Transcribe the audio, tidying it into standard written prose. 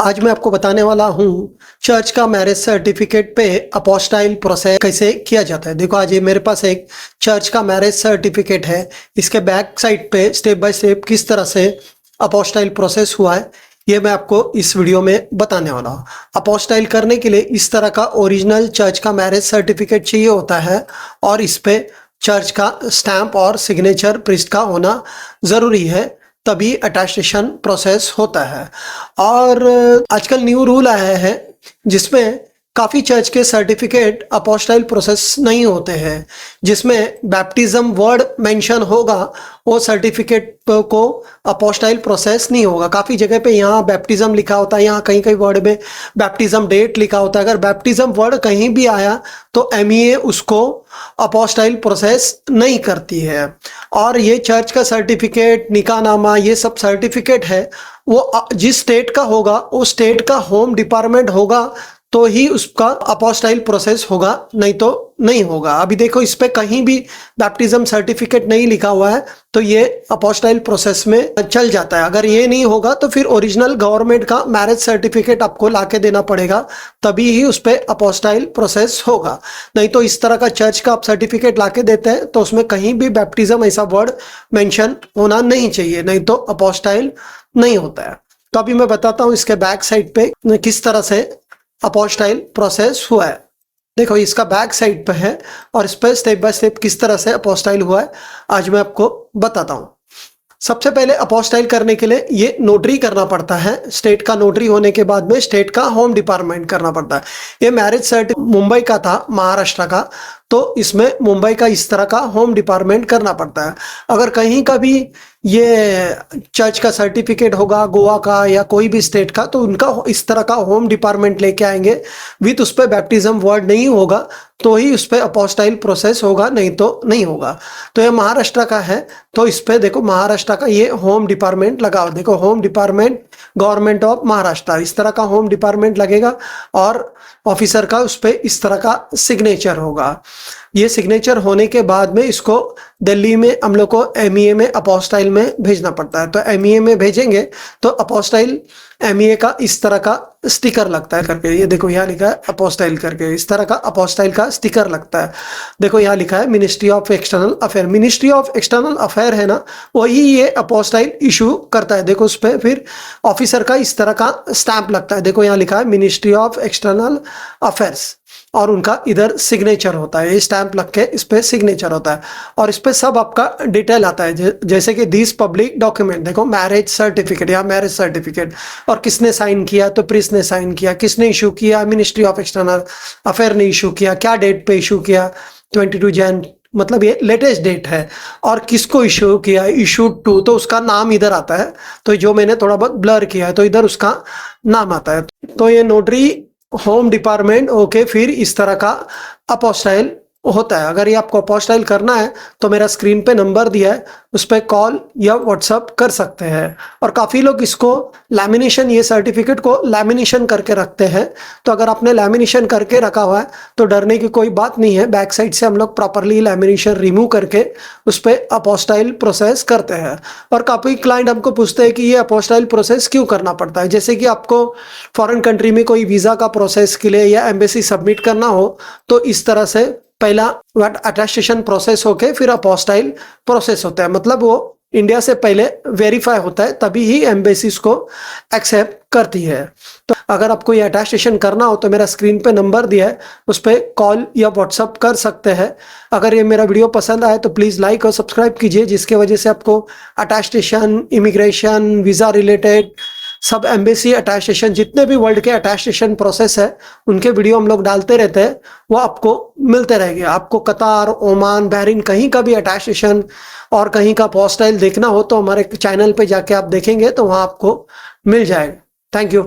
आज मैं आपको बताने वाला हूँ चर्च का मैरिज सर्टिफिकेट पे अपोस्टाइल प्रोसेस कैसे किया जाता है। देखो आज ये मेरे पास एक चर्च का मैरिज सर्टिफिकेट है। इसके बैक साइड पे स्टेप बाय स्टेप किस तरह से अपोस्टाइल प्रोसेस हुआ है ये मैं आपको इस वीडियो में बताने वाला हूँ। अपोस्टाइल करने के लिए इस तरह का ओरिजिनल चर्च का मैरिज सर्टिफिकेट चाहिए होता है और इस पे चर्च का स्टैंप और सिग्नेचर प्रीस्ट का होना ज़रूरी है, तभी अटेस्टेशन प्रोसेस होता है। और आजकल न्यू रूल आया है जिसमें काफ़ी चर्च के सर्टिफिकेट अपोस्टाइल प्रोसेस नहीं होते हैं, जिसमें बैप्टिज्म वर्ड मेंशन होगा वो सर्टिफिकेट को अपोस्टाइल प्रोसेस नहीं होगा। काफ़ी जगह पे यहाँ बैप्टिज्म लिखा होता है, यहाँ कहीं कहीं वर्ड में बैप्टिज्म डेट लिखा होता है। अगर बैप्टिज्म वर्ड कहीं भी आया तो एमईए उसको अपोस्टाइल प्रोसेस नहीं करती है। और ये चर्च का सर्टिफिकेट, निकाहनामा, ये सब सर्टिफिकेट है वो जिस स्टेट का होगा वो स्टेट का होम डिपार्टमेंट होगा तो ही उसका अपोस्टाइल प्रोसेस होगा, नहीं तो नहीं होगा। अभी देखो इस पे कहीं भी बैप्टिज्म सर्टिफिकेट नहीं लिखा हुआ है तो ये अपोस्टाइल प्रोसेस में चल जाता है। अगर ये नहीं होगा तो फिर ओरिजिनल गवर्नमेंट का मैरिज सर्टिफिकेट आपको लाके देना पड़ेगा, तभी ही उस पे अपोस्टाइल प्रोसेस होगा। नहीं तो इस तरह का चर्च का आप सर्टिफिकेट लाके देते हैं तो उसमें कहीं भी बैप्टिज्म ऐसा वर्ड मेंशन होना नहीं चाहिए, नहीं तो अपोस्टाइल नहीं होता है। तो अभी मैं बताता हूँ इसके बैक साइड पे किस तरह से अपोस्टाइल प्रोसेस हुआ है। देखो इसका बैक साइड पे है और इस पर स्टेप बाय स्टेप किस तरह से अपोस्टाइल हुआ है आज मैं आपको बताता हूँ। सबसे पहले अपोस्टाइल करने के लिए ये नोटरी करना पड़ता है। स्टेट का नोटरी होने के बाद में स्टेट का होम डिपार्टमेंट करना पड़ता है। ये मैरिज सर्टिफिकेट मुंबई का था, महाराष्ट्र का, तो इसमें मुंबई का इस तरह का होम डिपार्टमेंट करना पड़ता है। अगर कहीं का भी ये चर्च का सर्टिफिकेट होगा गोवा का या कोई भी स्टेट का तो उनका इस तरह का होम डिपार्टमेंट लेके आएंगे विथ उस पर बैप्टिज्म वर्ड नहीं होगा तो ही उस पर अपोस्टाइल प्रोसेस होगा, नहीं तो नहीं होगा। तो ये महाराष्ट्र का है तो इस पे देखो महाराष्ट्र का ये होम डिपार्टमेंट लगा हो, देखो home department government of Maharashtra, इस तरह का होम डिपार्टमेंट लगेगा और ऑफिसर का उस पर इस तरह का सिग्नेचर होगा। ये सिग्नेचर होने के बाद में इसको दिल्ली में हम लोग को एमईए में अपोस्टाइल में भेजना पड़ता है। तो एमईए में भेजेंगे तो अपोस्टाइल एमईए का इस तरह का स्टिकर लगता है करके, ये देखो यहाँ लिखा है अपोस्टाइल करके, इस तरह का अपोस्टाइल का स्टिकर लगता है। देखो यहाँ लिखा है ministry of external affair, ministry of external affair है ना, वही ये अपोस्टाइल इशू करता है। देखो उस पर फिर ऑफिसर का इस तरह का स्टैंप लगता है, देखो यहाँ लिखा है मिनिस्ट्री ऑफ एक्सटर्नल अफेयर्स और उनका इधर सिग्नेचर होता है, ये स्टैंप लग के इस पे सिग्नेचर होता है और इस पे सब आपका डिटेल आता है, जैसे कि दिस पब्लिक डॉक्यूमेंट, देखो मैरिज सर्टिफिकेट या मैरिज सर्टिफिकेट और किसने साइन किया तो प्रीस्ट ने साइन किया, किसने इशू किया मिनिस्ट्री ऑफ एक्सटर्नल अफेयर ने इशू किया, क्या डेट पे इशू किया 22 जैन, मतलब ये लेटेस्ट डेट है, और किसको इशू किया इशूड टू, तो उसका नाम इधर आता है। तो जो मैंने थोड़ा बहुत ब्लर किया है तो इधर उसका नाम आता है। तो ये नोटरी होम डिपार्टमेंट ओके, फिर इस तरह का अपोस्टाइल होता है। अगर ये आपको अपोस्टाइल करना है तो मेरा स्क्रीन पे नंबर दिया है, उस पर कॉल या व्हाट्सअप कर सकते हैं। और काफ़ी लोग इसको लैमिनेशन, ये सर्टिफिकेट को लैमिनेशन करके रखते हैं। तो अगर आपने लैमिनेशन करके रखा हुआ है तो डरने की कोई बात नहीं है, बैक साइड से हम लोग प्रॉपरली लैमिनेशन रिमूव करके उस पर अपोस्टाइल प्रोसेस करते हैं। और काफ़ी क्लाइंट हमको पूछते हैं कि ये अपोस्टाइल प्रोसेस क्यों करना पड़ता है। जैसे कि आपको फॉरेन कंट्री में कोई वीज़ा का प्रोसेस के लिए या एम्बेसी सबमिट करना हो तो इस तरह से पहला अटेस्टेशन प्रोसेस होके फिर अपोस्टाइल प्रोसेस होता है, मतलब वो इंडिया से पहले वेरीफाई होता है तभी ही एम्बेसीज को एक्सेप्ट करती है। तो अगर आपको ये अटेस्टेशन करना हो तो मेरा स्क्रीन पे नंबर दिया है, उस पर कॉल या व्हाट्सअप कर सकते हैं। अगर ये मेरा वीडियो पसंद आए तो प्लीज़ लाइक और सब्सक्राइब कीजिए, जिसके वजह से आपको अटेस्टेशन, इमिग्रेशन, वीज़ा रिलेटेड सब एम्बेसी अटेस्टेशन, जितने भी वर्ल्ड के अटेस्टेशन प्रोसेस है उनके वीडियो हम लोग डालते रहते हैं, वो आपको मिलते रहेंगे। आपको कतार, ओमान, बहरीन कहीं का भी अटेस्टेशन और कहीं का अपोस्टाइल देखना हो तो हमारे चैनल पे जाके आप देखेंगे तो वहाँ आपको मिल जाएगा। Thank you.